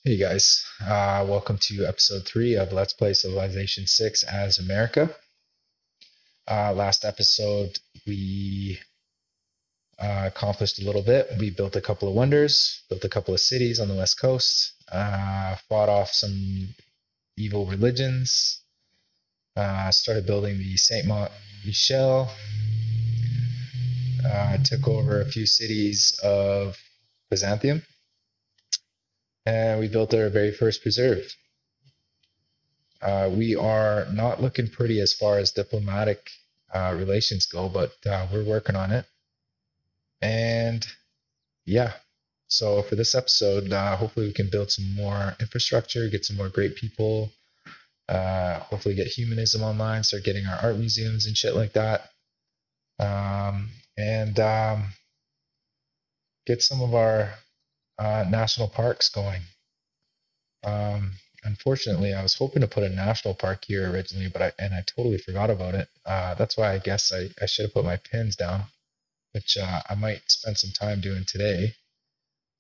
Hey guys, welcome to episode 3 of Let's Play Civilization 6 as America. Last episode, we accomplished a little bit. We built a couple of wonders, built a couple of cities on the west coast, fought off some evil religions, started building the Saint Michel, took over a few cities of Byzantium, and we built our very first preserve. We are not looking pretty as far as diplomatic relations go, but we're working on it. And yeah, so for this episode, hopefully we can build some more infrastructure, get some more great people, hopefully get humanism online, start getting our art museums and shit like that, and get some of our national parks going. Unfortunately, I was hoping to put a national park here originally, but I totally forgot about it. That's why I guess I should have put my pins down, which I might spend some time doing today.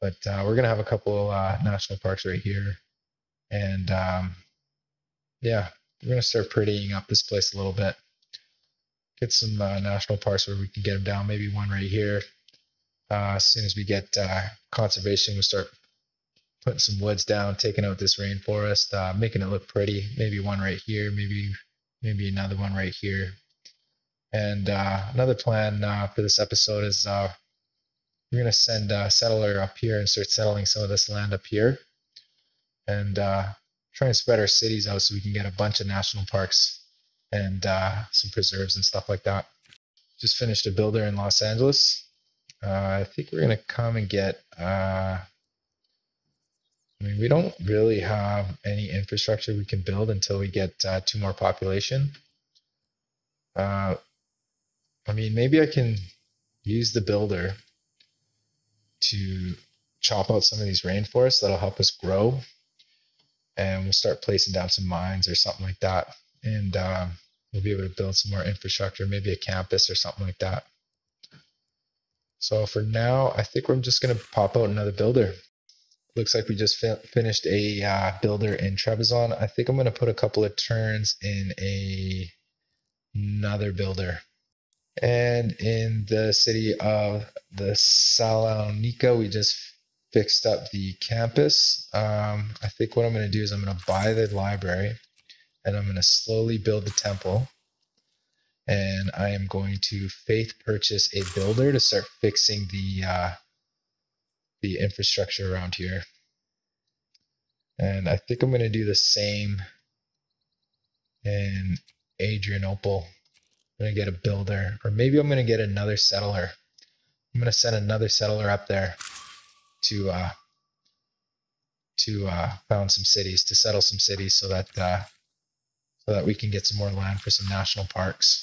But we're gonna have a couple national parks right here, and yeah, we're gonna start prettying up this place a little bit. Get some national parks where we can get them down. Maybe one right here. As soon as we get conservation, we'll start putting some woods down, taking out this rainforest, making it look pretty. Maybe one right here, maybe another one right here. And another plan for this episode is we're going to send a settler up here and start settling some of this land up here, and try and spread our cities out so we can get a bunch of national parks and some preserves and stuff like that. Just finished a builder in Los Angeles. I think we're going to come and get we don't really have any infrastructure we can build until we get 2 more population. Maybe I can use the builder to chop out some of these rainforests. That'll help us grow. And we'll start placing down some mines or something like that. And we'll be able to build some more infrastructure, maybe a campus or something like that. So for now, I think we're just going to pop out another builder. Looks like we just finished a builder in Trebizond. I think I'm going to put a couple of turns in another builder. And in the city of the Salonika, we just fixed up the campus. I think what I'm going to do is I'm going to buy the library, and I'm going to slowly build the temple. And I am going to faith purchase a builder to start fixing the infrastructure around here. And I think I'm going to do the same in Adrianople. I'm going to get a builder, or maybe I'm going to get another settler. I'm going to send another settler up there to found some cities, to settle some cities, so that we can get some more land for some national parks.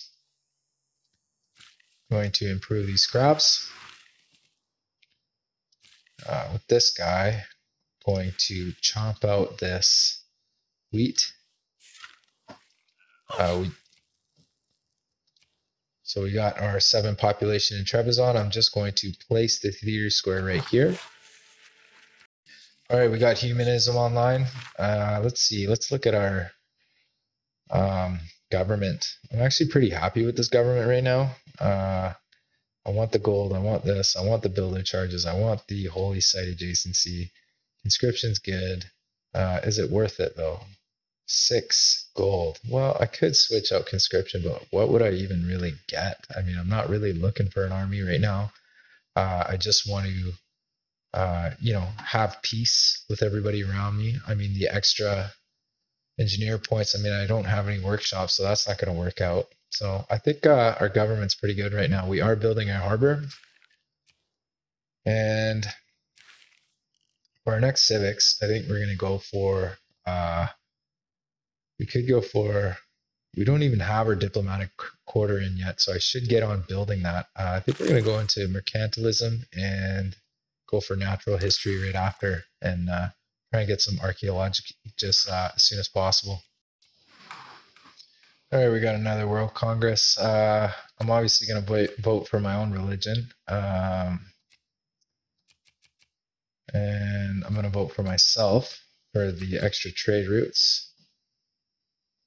I'm going to improve these crops. With this guy, I'm going to chomp out this wheat. So we got our 7 population in Trebizond. I'm just going to place the theater square right here. All right, we got humanism online. Let's see. Let's look at our government. I'm actually pretty happy with this government right now. I want the gold. I want this. I want the builder charges. I want the holy site adjacency. Conscription's good. Is it worth it though? 6 gold. Well, I could switch out conscription, but what would I even really get? I'm not really looking for an army right now. I just want to, have peace with everybody around me. The extra engineer points, I don't have any workshops, so that's not going to work out. So I think our government's pretty good right now. We are building a harbor. And for our next civics, I think we're going to go for, we don't even have our diplomatic quarter in yet, so I should get on building that. I think we're going to go into mercantilism and go for natural history right after, and try and get some archaeology just as soon as possible. All right, we got another World Congress. I'm obviously going to vote for my own religion. And I'm going to vote for myself. for the extra trade routes.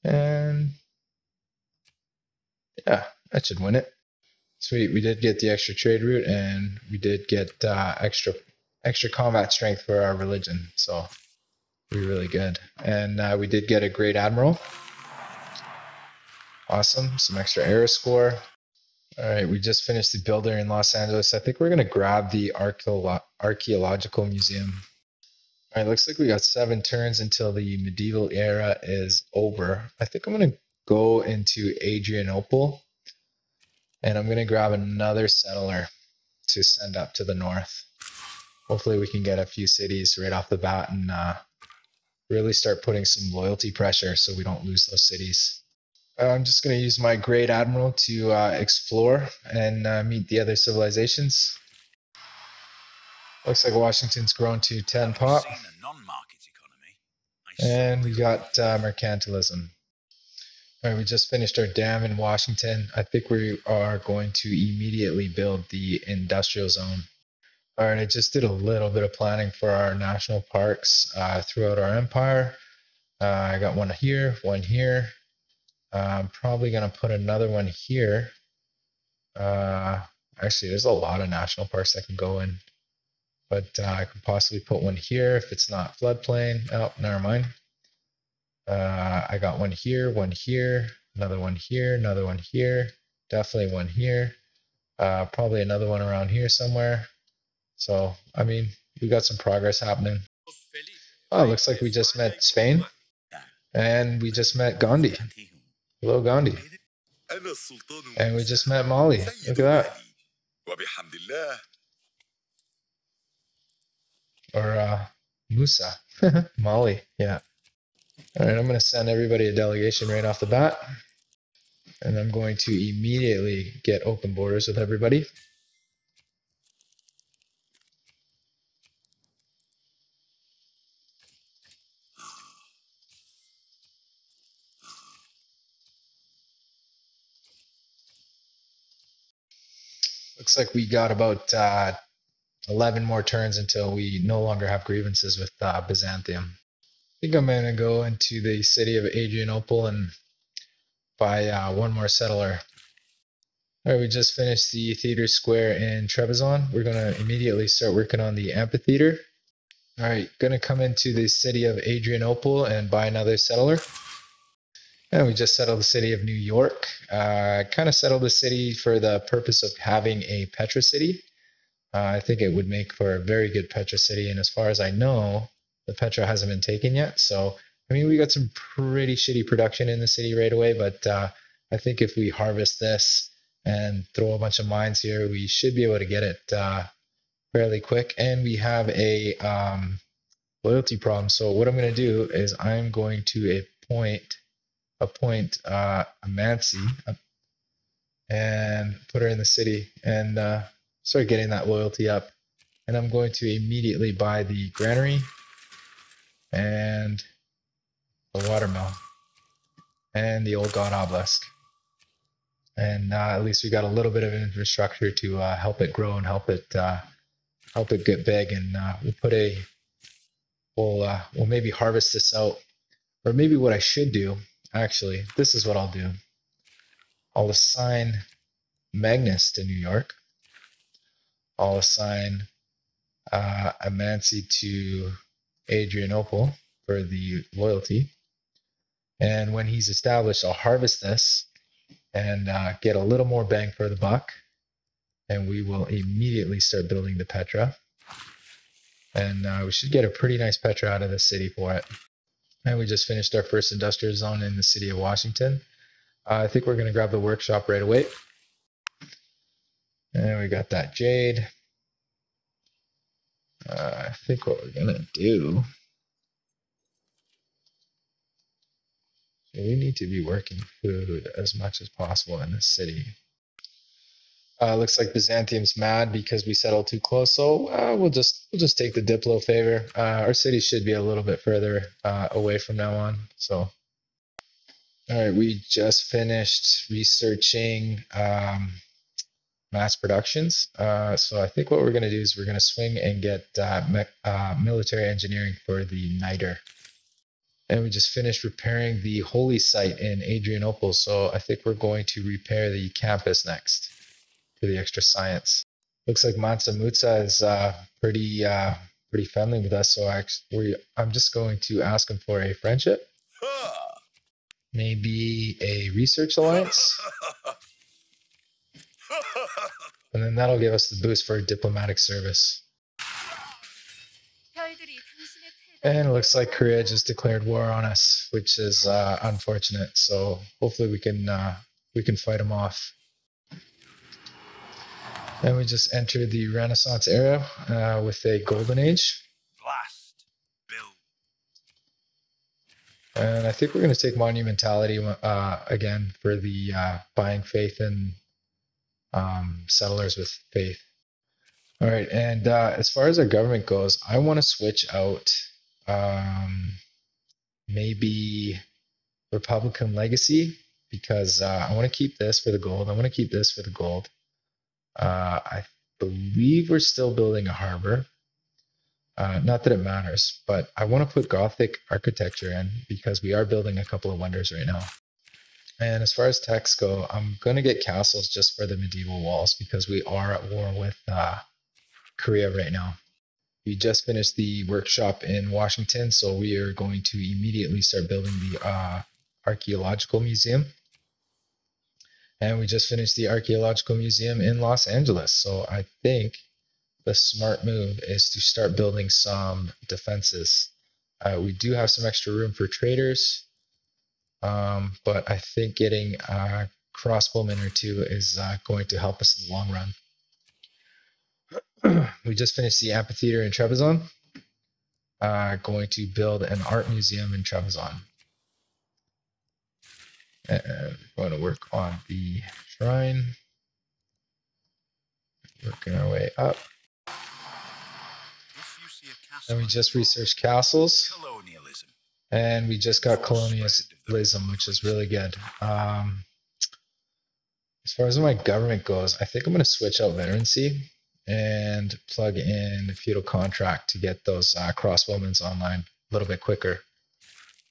And yeah, that should win it. Sweet, we did get the extra trade route, and we did get extra combat strength for our religion, so we're really good. And we did get a great admiral. Awesome, some extra era score. All right, we just finished the builder in Los Angeles. I think we're gonna grab the archaeological museum. All right, looks like we got 7 turns until the medieval era is over. I think I'm gonna go into Adrianople, and I'm gonna grab another settler to send up to the north. Hopefully we can get a few cities right off the bat and really start putting some loyalty pressure so we don't lose those cities. I'm just going to use my great admiral to explore and meet the other civilizations. Looks like Washington's grown to 10 pop. And we got mercantilism. All right, we just finished our dam in Washington. I think we are going to immediately build the industrial zone. All right, I just did a little bit of planning for our national parks throughout our empire. I got one here, one here. I'm probably going to put another one here. Actually, there's a lot of national parks I can go in. But I could possibly put one here if it's not floodplain. Oh, never mind. I got one here, another one here, another one here. Definitely one here. Probably another one around here somewhere. So, I mean, we got some progress happening. Oh, looks like we just met Spain. And we just met Gandhi. Hello, Gandhi. And we just met Mali. Look at that. Or Musa. Mali, yeah. All right, I'm going to send everybody a delegation right off the bat. And I'm going to immediately get open borders with everybody. Looks like we got about 11 more turns until we no longer have grievances with Byzantium. I think I'm going to go into the city of Adrianople and buy one more settler. All right, we just finished the theater square in Trebizond. We're going to immediately start working on the amphitheater. All right, going to come into the city of Adrianople and buy another settler. And we just settled the city of New York. Kind of settled the city for the purpose of having a Petra city. I think it would make for a very good Petra city. And as far as I know, the Petra hasn't been taken yet. So, I mean, we got some pretty shitty production in the city right away. But I think if we harvest this and throw a bunch of mines here, we should be able to get it fairly quick. And we have a loyalty problem. So what I'm going to do is I'm going to appoint Amansi and put her in the city and start getting that loyalty up. And I'm going to immediately buy the granary and the watermill and the old god obelisk. And at least we got a little bit of infrastructure to help it grow and help it get big. And we'll maybe harvest this out. Or maybe what I should do, actually, this is what I'll do. I'll assign Magnus to New York. I'll assign Amansi to Adrianople for the loyalty. And when he's established, I'll harvest this and get a little more bang for the buck. And we will immediately start building the Petra. And we should get a pretty nice Petra out of the city for it. And we just finished our first industrial zone in the city of Washington. I think we're going to grab the workshop right away. And we got that jade. I think what we're going to do, so we need to be working food as much as possible in this city. Looks like Byzantium's mad because we settled too close, so we'll just take the Diplo favor. Our city should be a little bit further away from now on. So, all right, we just finished researching mass productions. So I think what we're going to do is we're going to swing and get military engineering for the Niter. And we just finished repairing the holy site in Adrianople. So I think we're going to repair the campus next for the extra science. Looks like Mansa Musa is pretty friendly with us. So I'm just going to ask him for a friendship, maybe a research alliance, and then that'll give us the boost for diplomatic service. And it looks like Korea just declared war on us, which is unfortunate. So hopefully we can fight them off. And we just entered the Renaissance era with a golden age. And I think we're going to take monumentality again for the buying faith and settlers with faith. All right, and as far as our government goes, I want to switch out maybe Republican legacy, because I want to keep this for the gold. I want to keep this for the gold. I believe we're still building a harbor. Not that it matters, but I want to put Gothic architecture in because we are building a couple of wonders right now. And as far as texts go, I'm going to get castles just for the medieval walls because we are at war with Korea right now. We just finished the workshop in Washington, so we are going to immediately start building the archaeological museum. And we just finished the archaeological museum in Los Angeles. So I think the smart move is to start building some defenses. We do have some extra room for traders, but I think getting a crossbowman or two is going to help us in the long run. We just finished the amphitheater in Trebizond. Going to build an art museum in Trebizond. And going to work on the shrine. Working our way up. And we just researched castles. And we just got colonialism, which is really good. As far as my government goes, I think I'm going to switch out veterancy and plug in the feudal contract to get those crossbowmen online a little bit quicker.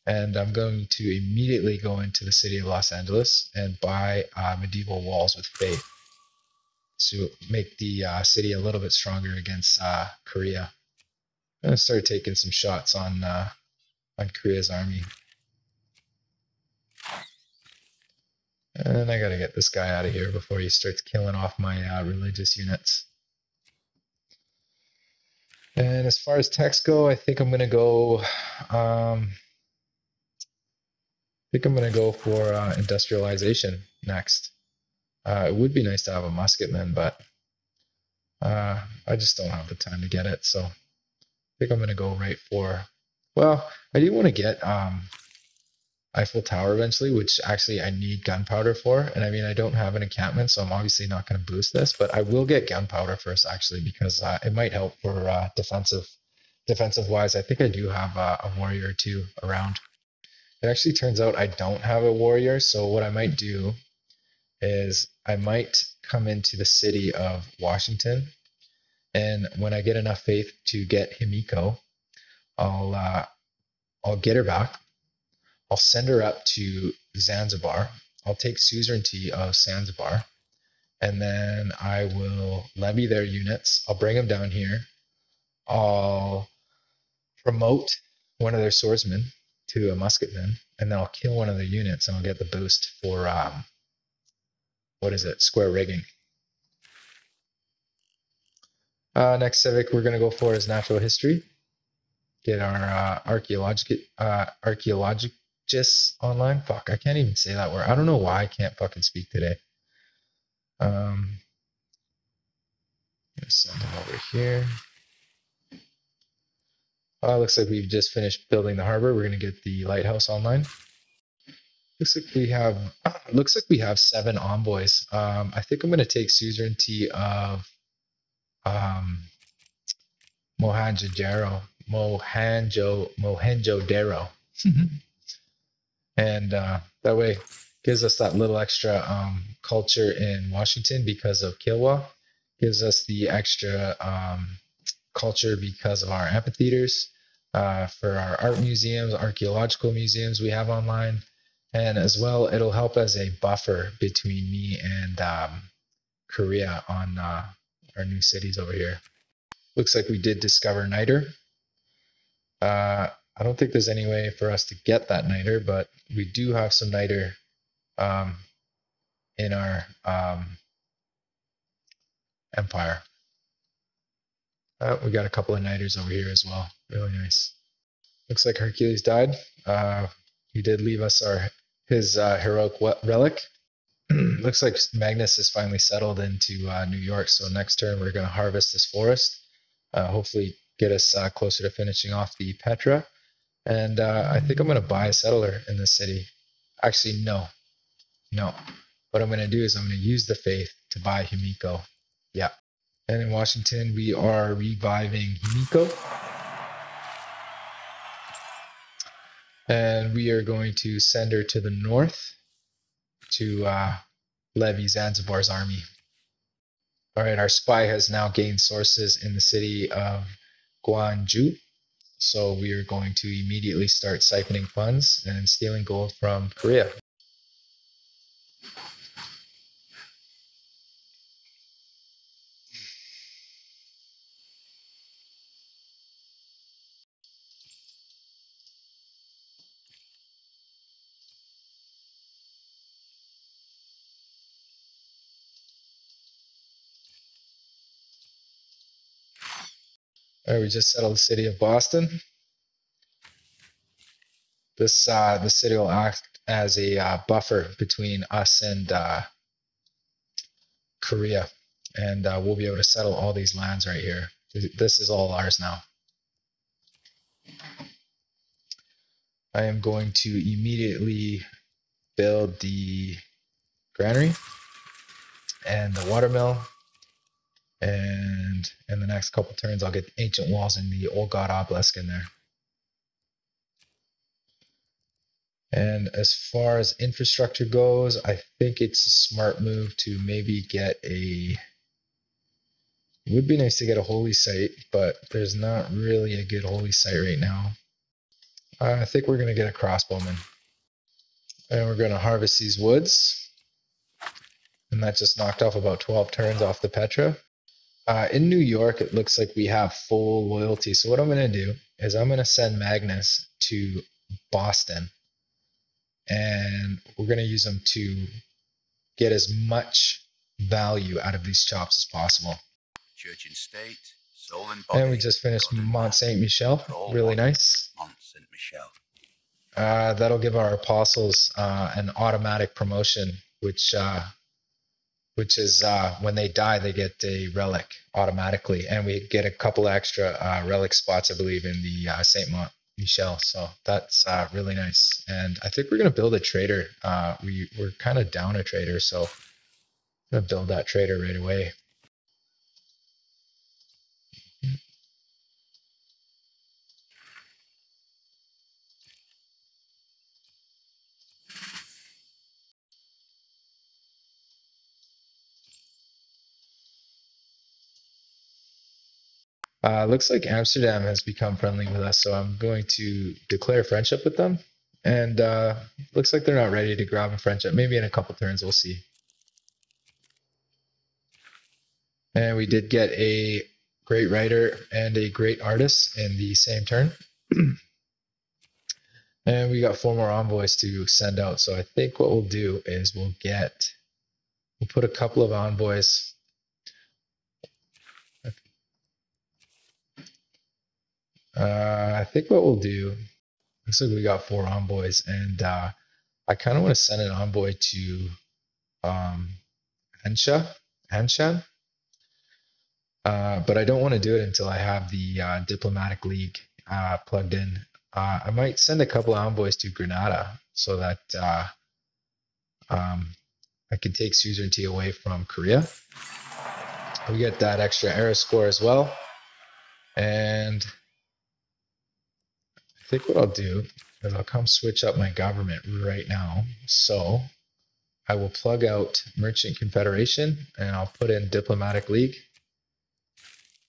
And I'm going to immediately go into the city of Los Angeles and buy medieval walls with faith to make the city a little bit stronger against Korea. I'm going to start taking some shots on Korea's army. And I got to get this guy out of here before he starts killing off my religious units. And as far as texts go, I think I'm going to go for industrialization next. It would be nice to have a musketman, but I just don't have the time to get it. So I think I'm going to go right for, well, I do want to get Eiffel Tower eventually, which actually I need gunpowder for. And I mean, I don't have an encampment, so I'm obviously not going to boost this, but I will get gunpowder first actually, because it might help for defensive wise. I think I do have a warrior or two around. It actually turns out I don't have a warrior, so what I might do is I might come into the city of Washington, and when I get enough faith to get Himiko, I'll get her back. I'll send her up to Zanzibar. I'll take suzerainty of Zanzibar, and then I will levy their units. I'll bring them down here. I'll promote one of their swordsmen to a musketman, and then I'll kill one of their units, and I'll get the boost for square rigging. Next civic we're going to go for is natural history. Get our archaeologists online. Fuck, I can't even say that word. I don't know why I can't fucking speak today. I'm gonna send them over here. Looks like we've just finished building the harbor. We're gonna get the lighthouse online. Looks like we have 7 envoys. I think I'm gonna take suzerainty of Mohenjo-Daro. And that way gives us that little extra culture in Washington because of Kilwa. Gives us the extra culture because of our amphitheaters. for our art museums, archaeological museums we have online. And as well, it'll help as a buffer between me and Korea on our new cities over here. Looks like we did discover niter. I don't think there's any way for us to get that niter, but we do have some niter in our empire. We got a couple of niters over here as well. Really nice. Looks like Hercules died. He did leave us his heroic relic. Looks like Magnus is finally settled into New York, so next turn we're going to harvest this forest. Hopefully get us closer to finishing off the Petra. And I think I'm going to buy a settler in this city. Actually, no. What I'm going to do is I'm going to use the faith to buy Himiko. Yeah. And in Washington, we are reviving Himiko. And we are going to send her to the north to levy Zanzibar's army. All right, our spy has now gained sources in the city of Gwangju. So we are going to immediately start siphoning funds and stealing gold from Korea. All right, we just settled the city of Boston. The city will act as a buffer between us and Korea, and we'll be able to settle all these lands right here. This is all ours now. I am going to immediately build the granary and the watermill, and in the next couple turns I'll get the ancient walls and the old god obelisk in there. And as far as infrastructure goes, I think it's a smart move to maybe get it would be nice to get a holy site, but there's not really a good holy site right now. I think we're going to get a crossbowman. And we're going to harvest these woods. And that just knocked off about 12 turns off the Petra. In New York, it looks like we have full loyalty. So what I'm going to do is I'm going to send Magnus to Boston. And we're going to use them to get as much value out of these chops as possible. Church and state, soul and body. And we just finished Mont Saint Michel. Really nice. Mont Saint Michel. That'll give our apostles an automatic promotion, which is when they die, they get a relic automatically. And we get a couple extra relic spots, I believe, in the Saint Mont Michel. So that's really nice. And I think we're going to build a trader. We're kind of down a trader, so I'm going to build that trader right away. Looks like Amsterdam has become friendly with us, so I'm going to declare friendship with them. And looks like they're not ready to grab a friendship. Maybe in a couple turns, we'll see. And we did get a great writer and a great artist in the same turn. And we got 4 more envoys to send out. So I think what we'll do is we'll put a couple of envoys. I think what we'll do, looks like we got 4 envoys, and I kind of want to send an envoy to Anshan, but I don't want to do it until I have the diplomatic league plugged in. I might send a couple of envoys to Granada so that I can take suzerainty away from Korea. We get that extra era score as well, and I think what I'll do is I'll come switch up my government right now. So I will plug out Merchant Confederation and I'll put in Diplomatic League.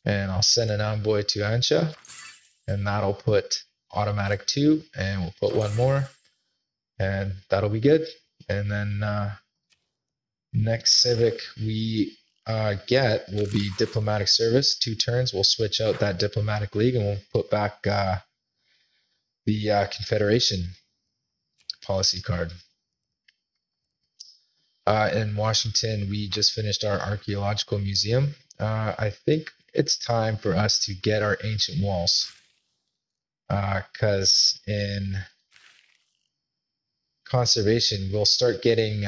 And I'll send an envoy to Ansha. and that'll put automatic 2, and we'll put one more, and that'll be good. And then next civic we get will be diplomatic service. 2 turns, we'll switch out that diplomatic league, and we'll put back the Confederation policy card. In Washington, we just finished our archaeological museum. I think it's time for us to get our ancient walls, because in conservation, we'll start getting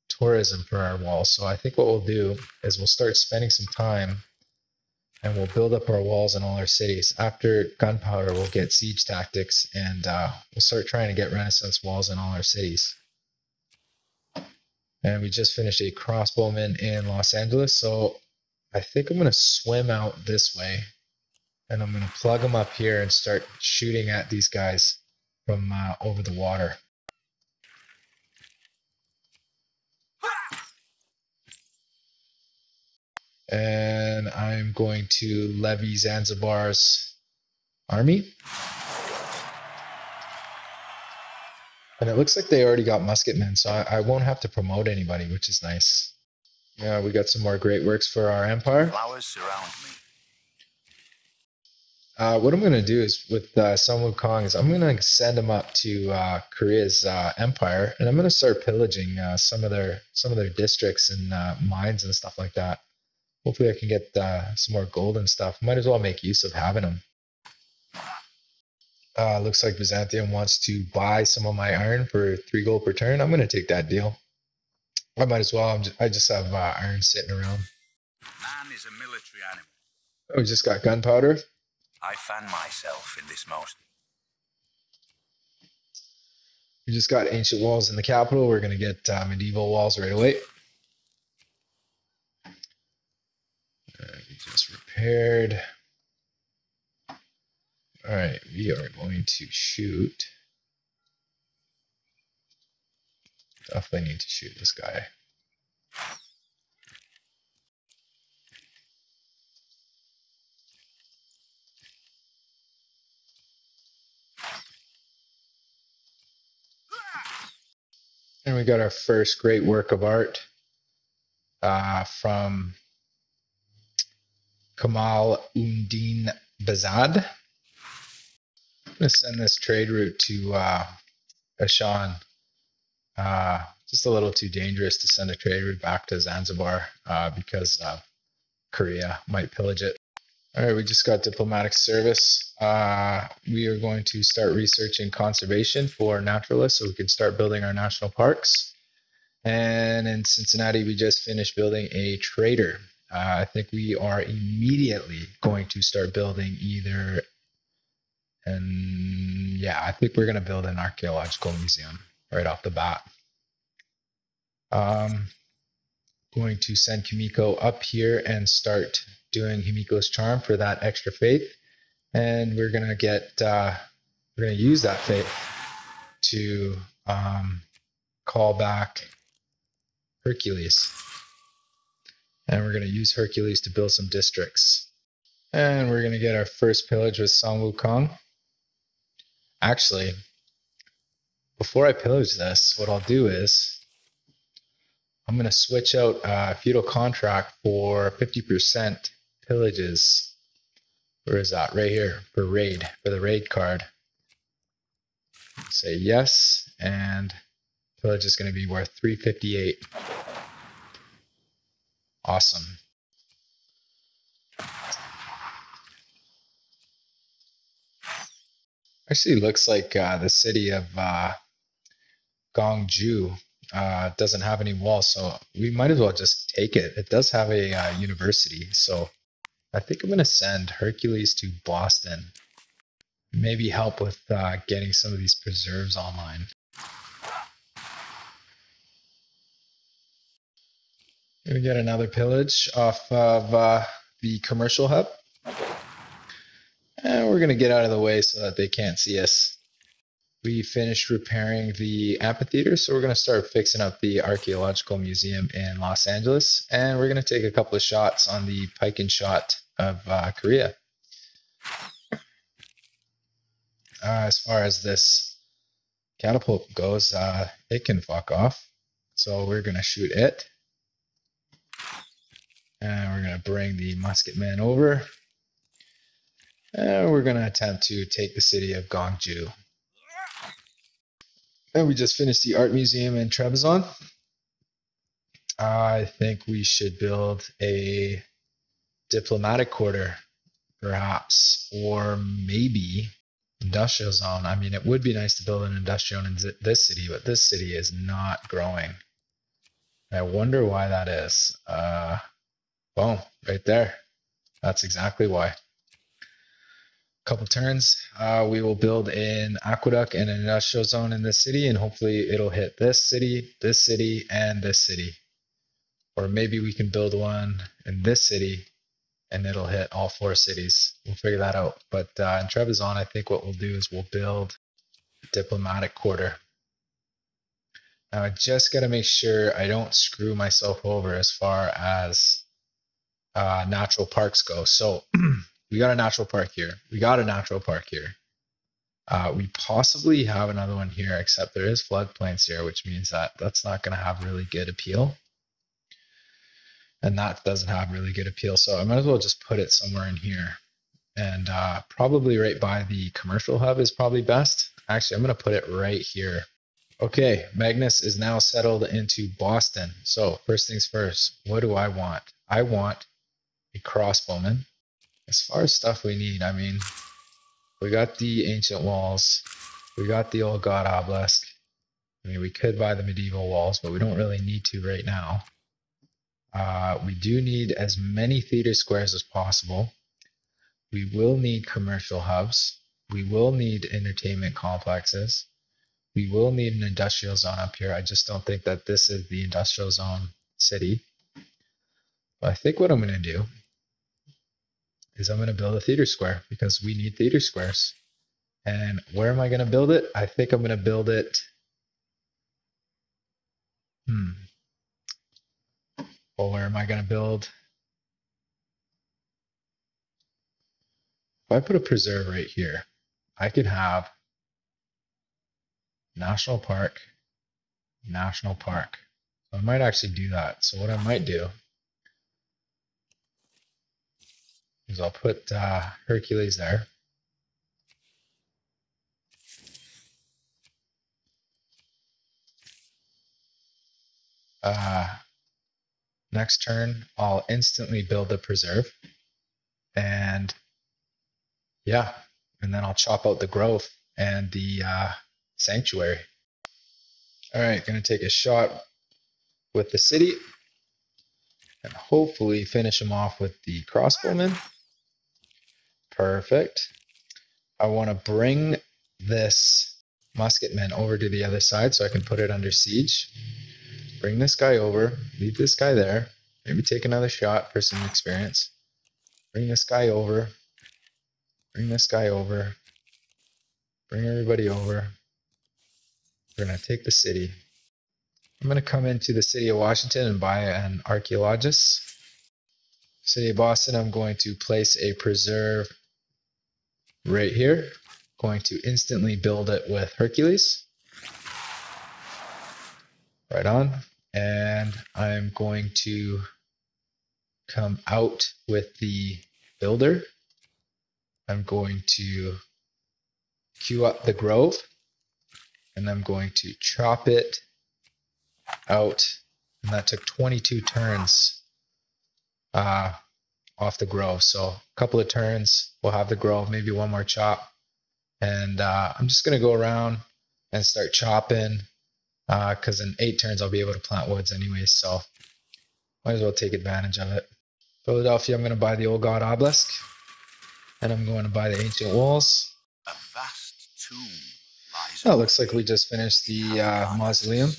tourism for our walls. So I think what we'll do is we'll start spending some time and we'll build up our walls in all our cities. After gunpowder, we'll get siege tactics, and we'll start trying to get Renaissance walls in all our cities. And we just finished a crossbowman in Los Angeles, so I think I'm going to swim out this way, and I'm going to plug them up here and start shooting at these guys from over the water. And I'm going to levy Zanzibar's army. And it looks like they already got musketmen, so I won't have to promote anybody, which is nice. Yeah, we got some more great works for our empire. Flowers surround me. What I'm going to do is with Sun Wukong is I'm going to send them up to Korea's empire, and I'm going to start pillaging some of their districts and mines and stuff like that. Hopefully I can get some more gold and stuff. Might as well make use of having them. Looks like Byzantium wants to buy some of my iron for 3 gold per turn. I'm going to take that deal. I might as well. I just have iron sitting around. Man is a military animal. We just got gunpowder. I fan myself in this most. We just got ancient walls in the capital. We're going to get medieval walls right away. We just repaired. All right, we are going to shoot. Definitely need to shoot this guy. And we got our first great work of art from Kamal Undin Bazad. I'm going to send this trade route to Ashan. Just a little too dangerous to send a trade route back to Zanzibar because Korea might pillage it. All right, we just got diplomatic service. We are going to start researching conservation for naturalists so we can start building our national parks. And in Cincinnati, we just finished building a trader. I think we are immediately going to start building either, and yeah, I think we're going to build an archaeological museum right off the bat. Going to send Kimiko up here and start doing Himiko's charm for that extra faith, and we're gonna use that faith to call back Hercules, and we're gonna use Hercules to build some districts, and we're gonna get our first pillage with Sun Wukong. Actually, before I pillage this, what I'll do is I'm going to switch out feudal contract for 50% pillages. Where is that? Right here for raid, for the raid card. Say yes, and pillage is going to be worth 358. Awesome. Actually looks like the city of Gongju doesn't have any walls, so we might as well just take it. It does have a university, so I think I'm going to send Hercules to Boston. Maybe help with getting some of these preserves online. We get another pillage off of the commercial hub. And we're going to get out of the way so that they can't see us. We finished repairing the amphitheater, so we're going to start fixing up the archaeological museum in Los Angeles, and we're going to take a couple of shots on the pike and shot of Korea. As far as this catapult goes, it can fuck off. So we're going to shoot it. And we're going to bring the musketman over. And we're going to attempt to take the city of Gongju. And we just finished the art museum in Trebizond. I think we should build a diplomatic quarter, perhaps, or maybe industrial zone. I mean, it would be nice to build an industrial in this city, but this city is not growing. I wonder why that is. Boom, right there. That's exactly why. Couple turns, we will build an aqueduct and an industrial zone in this city, and hopefully it'll hit this city, and this city. Or maybe we can build one in this city and it'll hit all 4 cities. We'll figure that out. But in Trebizond, I think what we'll do is we'll build a diplomatic quarter. Now I just got to make sure I don't screw myself over as far as natural parks go. So we got a natural park here. We possibly have another one here, except there is floodplains here, which means that that's not going to have really good appeal. And that doesn't have really good appeal. So I might as well just put it somewhere in here. And probably right by the commercial hub is probably best. Actually, I'm going to put it right here. Okay, Magnus is now settled into Boston. So first things first, what do I want? I want a crossbowman. As far as stuff we need, I mean, we got the ancient walls. We got the old god obelisk. I mean, we could buy the medieval walls, but we don't really need to right now. We do need as many theater squares as possible. We will need commercial hubs. We will need entertainment complexes. We will need an industrial zone up here. I just don't think that this is the industrial zone city. But I think what I'm going to do is I'm going to build a theater square because we need theater squares. And where am I going to build it? I think I'm going to build it. Well, where am I going to build? If I put a preserve right here, I could have national park. So I might actually do that. So what I might do is I'll put Hercules there. Next turn, I'll instantly build the preserve. And yeah, and then I'll chop out the grove and the sanctuary. All right, gonna take a shot with the city and hopefully finish him off with the crossbowman. Perfect. I want to bring this musketman over to the other side so I can put it under siege. Bring this guy over, leave this guy there, maybe take another shot for some experience. Bring this guy over, bring this guy over, bring everybody over. We're going to take the city. I'm going to come into the city of Washington and buy an archaeologist. City of Boston, I'm going to place a preserve right here. Going to instantly build it with Hercules. Right on. And I'm going to come out with the builder. I'm going to queue up the grove. And I'm going to chop it out. And that took 22 turns off the grove. So a couple of turns, we'll have the grove, maybe one more chop. And I'm just going to go around and start chopping. Because in 8 turns I'll be able to plant woods anyways, so might as well take advantage of it. Philadelphia, I'm going to buy the old god obelisk, and I'm going to buy the ancient walls. A vast tomb lies. Oh, looks like we just finished the mausoleum,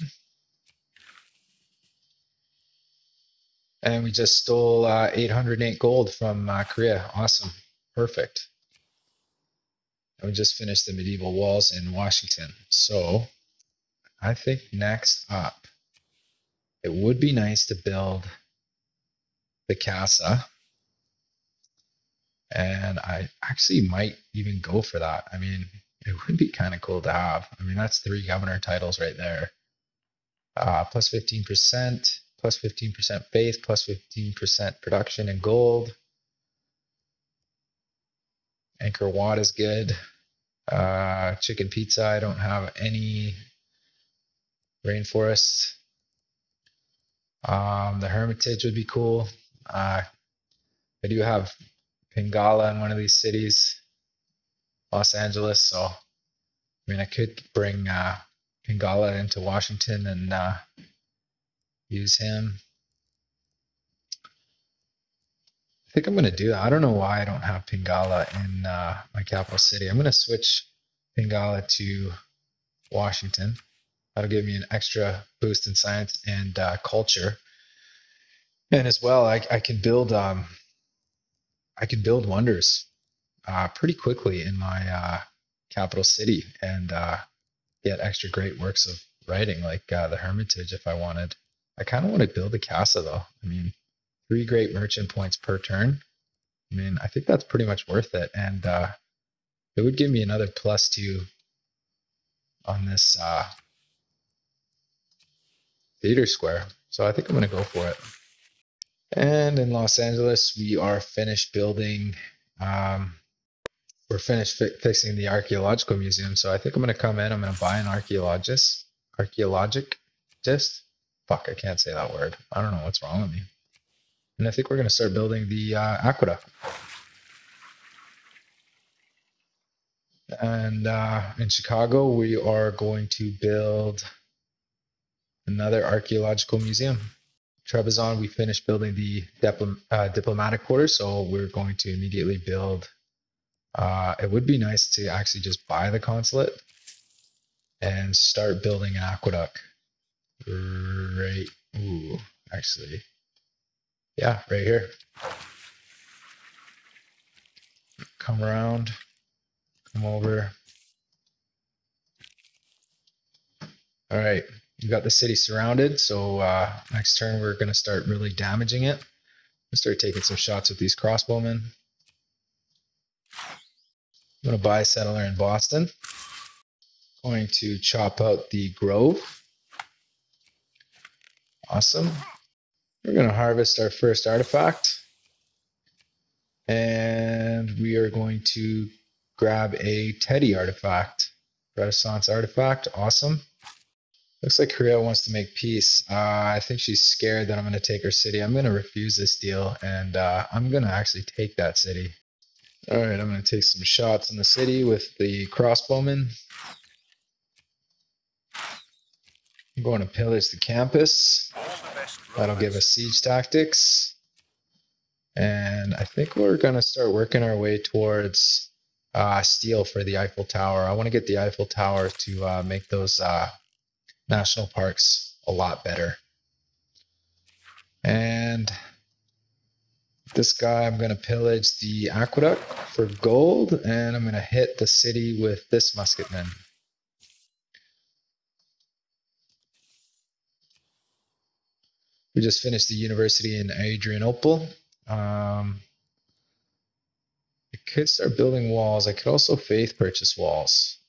and we just stole 808 gold from Korea. Awesome, perfect. And we just finished the medieval walls in Washington, so I think next up, it would be nice to build the casa. And I actually might even go for that. I mean, It would be kind of cool to have. I mean, that's 3 governor titles right there. Plus 15%, plus 15% faith, plus 15% production in gold. Anchor Wat is good. Chicken pizza, I don't have any rainforests. The Hermitage would be cool. I do have Pingala in one of these cities, Los Angeles. So, I mean, I could bring Pingala into Washington and use him. I think I'm going to do that. I don't know why I don't have Pingala in my capital city. I'm going to switch Pingala to Washington. That'll give me an extra boost in science and culture. And as well, I can build wonders pretty quickly in my capital city and get extra great works of writing like the Hermitage if I wanted. I kind of want to build a casa though. I mean, 3 great merchant points per turn. I mean, I think that's pretty much worth it, and it would give me another +2 on this theater square. So I think I'm going to go for it. And in Los Angeles, we are finished building. We're finished fixing the archaeological museum. So I think I'm going to come in. I'm going to buy an archaeologist. Fuck, I can't say that word. I don't know what's wrong with me. And I think we're going to start building the aqueduct. And in Chicago, we are going to build another archaeological museum. Trebizond, we finished building the diplomatic quarters, so we're going to immediately build. It would be nice to actually just buy the consulate and start building an aqueduct. Right, actually, yeah, right here. Come around, come over. All right, we got the city surrounded, so next turn we're going to start really damaging it. We'll start taking some shots with these crossbowmen. I'm going to buy a settler in Boston. Going to chop out the grove. Awesome. We're going to harvest our first artifact. And we are going to grab a Teddy artifact. Renaissance artifact. Awesome. Looks like Korea wants to make peace. I think she's scared that I'm going to take her city. I'm going to refuse this deal, and I'm going to actually take that city. All right, I'm going to take some shots in the city with the crossbowmen. I'm going to pillage the campus. That'll give us siege tactics. And I think we're going to start working our way towards steel for the Eiffel Tower. I want to get the Eiffel Tower to make those national parks a lot better. And this guy, I'm going to pillage the aqueduct for gold, and I'm going to hit the city with this musketman. We just finished the university in Adrianople. I could start building walls. I could also faith purchase walls,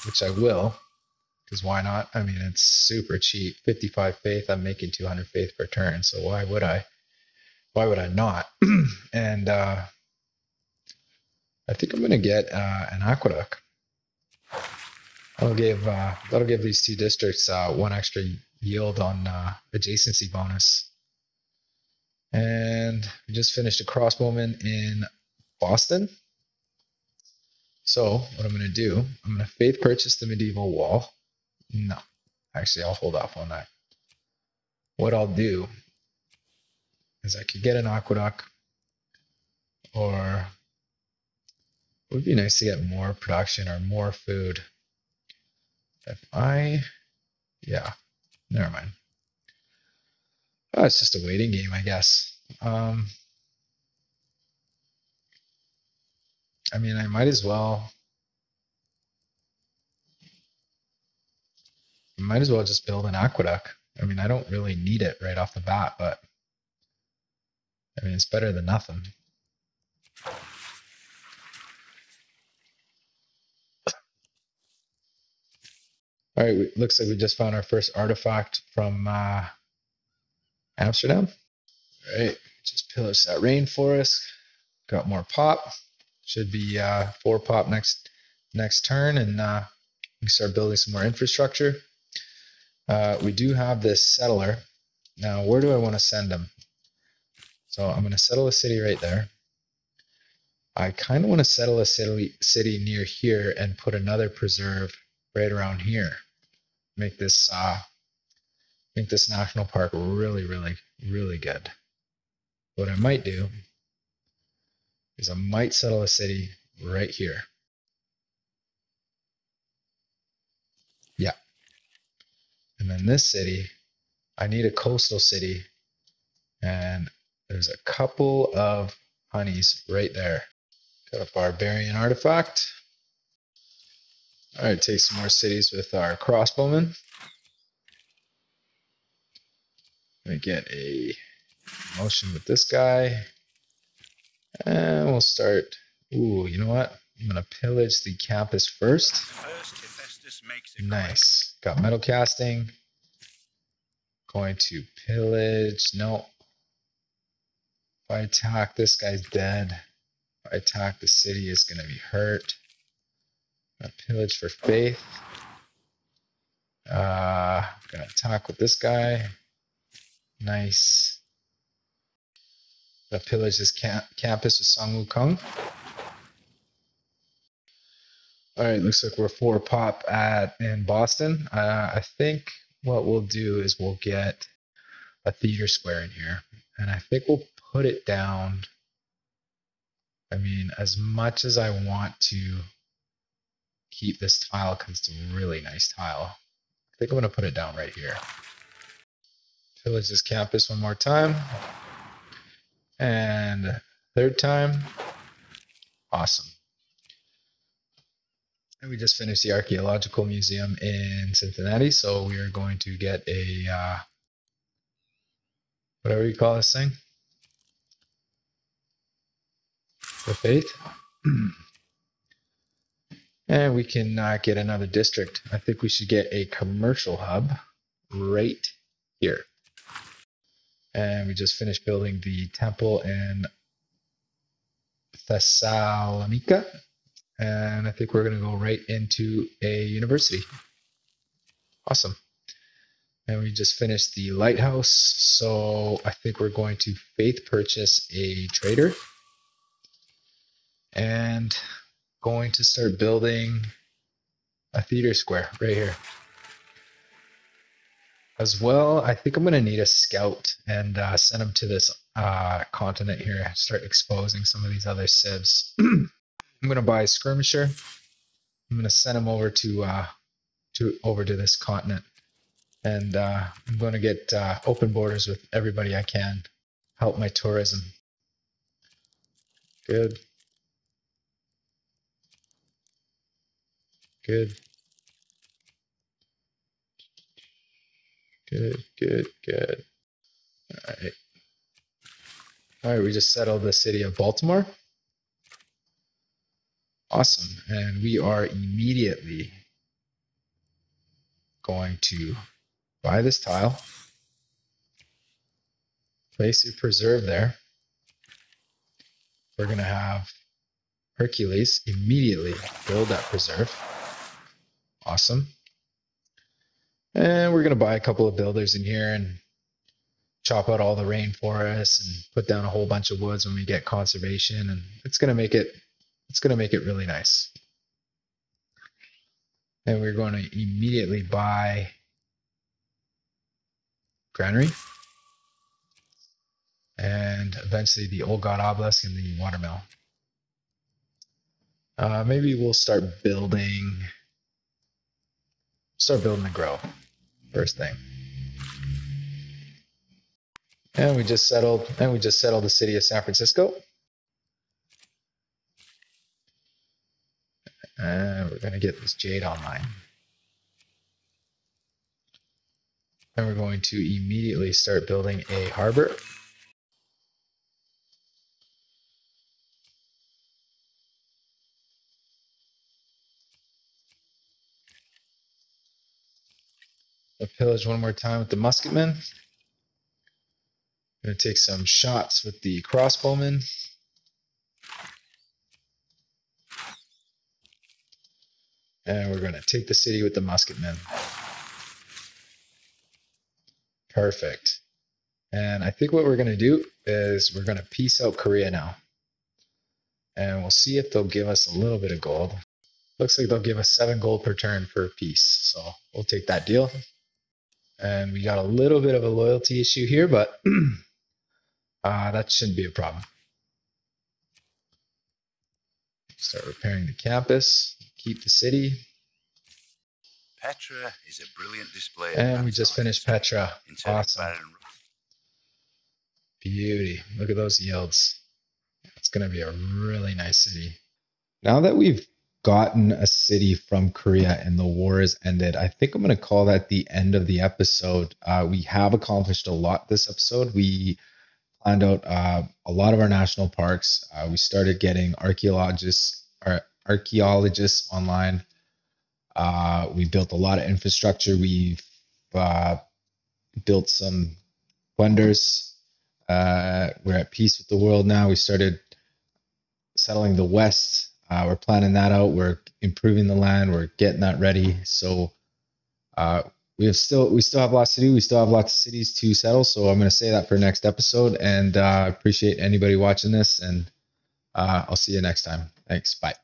which I will. Because why not? I mean, it's super cheap. 55 faith, I'm making 200 faith per turn. So why would I? Why would I not? And I think I'm going to get an aqueduct. That'll give these 2 districts 1 extra yield on adjacency bonus. And we just finished a crossbowman in Boston. So what I'm going to do, I'm going to faith purchase the medieval wall. No, actually, I'll hold off on that. What I'll do is I could get an aqueduct, or it would be nice to get more production or more food. Yeah, never mind. Oh, it's just a waiting game, I guess. I mean, I might as well just build an aqueduct. I mean, I don't really need it right off the bat, but I mean, it's better than nothing. All right, looks like we just found our first artifact from Amsterdam. All right, just pillage that rainforest. Got more pop. Should be 4 pop next turn, and we can start building some more infrastructure. We do have this settler. Now, where do I want to send him? So I'm going to settle a city right there. I kind of want to settle a city near here and put another preserve right around here. Make this national park really, really, really good. What I might do is I might settle a city right here. Yeah. And then this city, I need a coastal city. And there's a couple of honeys right there. Got a barbarian artifact. All right, take some more cities with our crossbowmen. We get a motion with this guy. And we'll start. Ooh, you know what? I'm going to pillage the campus first. Nice. Got metal casting. Going to pillage. No. If I attack, this guy's dead. If I attack, the city is going to be hurt. Pillage for faith. Gonna attack with this guy. Nice. Gonna pillage this campus with Sang Wukong. Alright, looks like we're 4 pop in Boston. I think what we'll do is we'll get a theater square in here. And I think we'll put it down. I mean, as much as I want to keep this tile, because it's a really nice tile, I think I'm going to put it down right here. Pillage this campus one more time. And 3rd time. Awesome. And we just finished the Archaeological Museum in Cincinnati, so we are going to get a, whatever you call this thing, the faith. And we can get another district. I think we should get a commercial hub right here. And we just finished building the temple in Thessalonica. And I think we're going to go right into a university. Awesome. And we just finished the lighthouse. So I think we're going to faith purchase a trader. And going to start building a theater square right here. As well, I think I'm going to need a scout and send him to this continent here. Start exposing some of these other civs. I'm going to buy a skirmisher. I'm going to send him over to this continent, and I'm going to get open borders with everybody I can. Help my tourism. Good. Good. Good. Good. Good. All right. All right. We just settled the city of Baltimore. Awesome. And we are immediately going to buy this tile, place a preserve there. We're going to have Hercules immediately build that preserve. Awesome. And we're going to buy a couple of builders in here and chop out all the rainforests and put down a whole bunch of woods when we get conservation, and it's going to make it really nice. And we're going to immediately buy granary and eventually the old god obelisk and the watermill. Maybe we'll start building the grow first thing. And we just settled the city of San Francisco. And we're going to get this jade online. And we're going to immediately start building a harbor. I'll pillage one more time with the musketmen. Gonna take some shots with the crossbowmen. And we're gonna take the city with the musketmen. Perfect. And I think what we're gonna do is we're gonna peace out Korea now. And we'll see if they'll give us a little bit of gold. Looks like they'll give us 7 gold per turn for peace. So we'll take that deal. And we got a little bit of a loyalty issue here, but that shouldn't be a problem. Start repairing the campus. Keep the city. Petra is a brilliant display. And we just finished Petra. Awesome. Beauty. Look at those yields. It's going to be a really nice city. Now that we've gotten a city from Korea and the war has ended, I think I'm going to call that the end of the episode. We have accomplished a lot this episode. We planned out a lot of our national parks. We started getting archaeologists online. We built a lot of infrastructure. We've built some wonders. We're at peace with the world now. We started settling the West. We're planning that out. We're improving the land. We're getting that ready. So we still have lots to do. We still have lots of cities to settle. So I'm going to say that for next episode. And I appreciate anybody watching this. And I'll see you next time. Thanks. Bye.